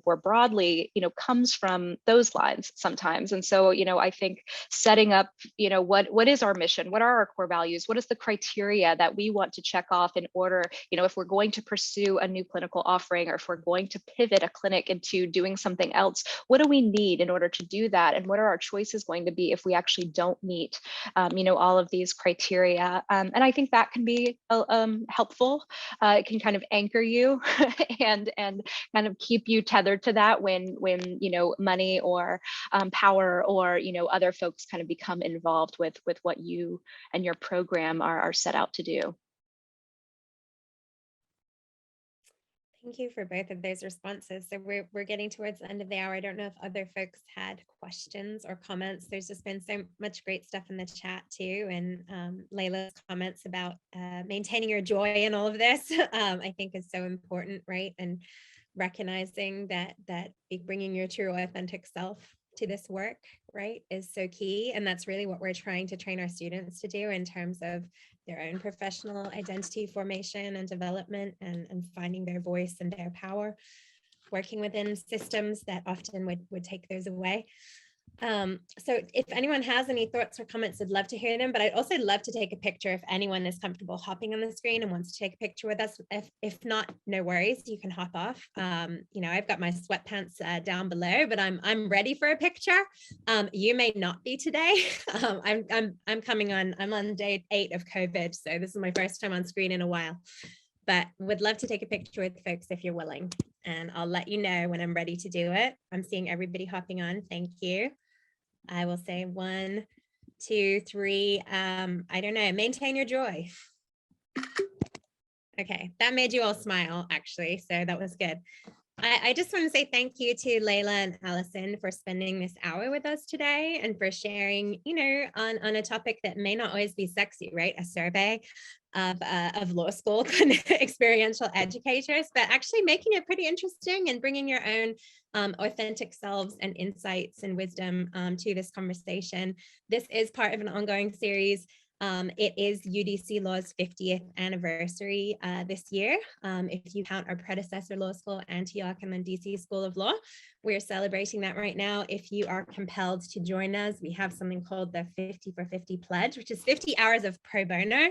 more broadly, comes from those lines sometimes. And so, I think setting up, what is our mission? What are our core values? What is the criteria that we want to check off in order, if we're going to pursue a new clinical offering, or if we're going to pivot a clinic into doing something else, what do we need in order to do that? And what are our choices going to be if we actually don't meet, all of these criteria? And I think that can be helpful. It can kind of anchor you and kind of keep you tethered to that when money or power or other folks kind of become involved with what you and your program are set out to do. Thank you for both of those responses. So we're getting towards the end of the hour. I don't know if other folks had questions or comments. There's just been so much great stuff in the chat too. And Laila's comments about maintaining your joy in all of this, I think is so important, right? And recognizing that bringing your true authentic self to this work, right, is so key. And that's really what we're trying to train our students to do in terms of their own professional identity formation and development, and finding their voice and their power, working within systems that often would take those away. So if anyone has any thoughts or comments, I'd love to hear them, but I'd also love to take a picture if anyone is comfortable hopping on the screen and wants to take a picture with us. If not, no worries, you can hop off. I've got my sweatpants down below, but I'm ready for a picture. You may not be today. I'm on day 8 of COVID, so this is my first time on screen in a while, but would love to take a picture with folks if you're willing, and I'll let you know when I'm ready to do it. I'm seeing everybody hopping on. Thank you. I will say 1, 2, 3. I don't know, maintain your joy. Okay, that made you all smile, actually, so that was good. I just want to say thank you to Laila and Allison for spending this hour with us today, and for sharing, on a topic that may not always be sexy, right? A survey of law school kind of experiential educators, but actually making it pretty interesting and bringing your own authentic selves and insights and wisdom to this conversation. This is part of an ongoing series. It is UDC Law's 50th anniversary this year. If you count our predecessor law school, Antioch, and then DC School of Law, we're celebrating that right now. If you are compelled to join us, we have something called the 50 for 50 pledge, which is 50 hours of pro bono,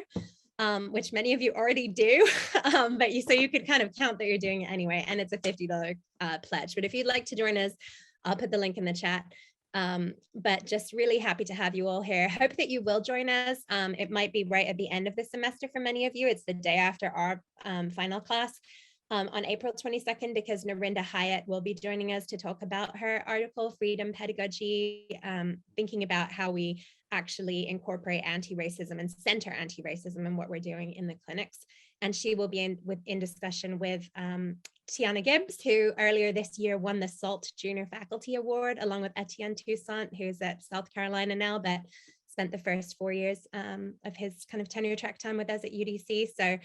which many of you already do, but so you could kind of count that you're doing it anyway, and it's a $50 pledge. But if you'd like to join us, I'll put the link in the chat. But just really happy to have you all here. Hope that you will join us. It might be right at the end of the semester for many of you. It's the day after our final class. on April 22nd, because Narinda Hyatt will be joining us to talk about her article, Freedom Pedagogy, thinking about how we actually incorporate anti-racism and center anti-racism in what we're doing in the clinics. And she will be in discussion with Tiana Gibbs, who earlier this year won the SALT Junior Faculty Award, along with Etienne Toussaint, who's at South Carolina now, but spent the first 4 years of his kind of tenure track time with us at UDC. So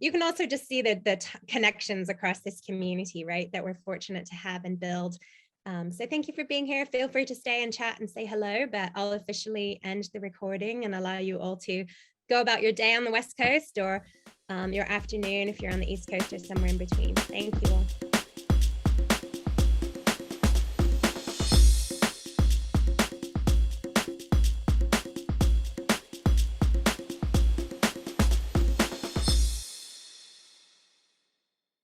you can also just see the connections across this community, right, that we're fortunate to have and build. So thank you for being here. Feel free to stay and chat and say hello, but I'll officially end the recording and allow you all to go about your day on the West Coast, or your afternoon if you're on the East Coast, or somewhere in between. Thank you all.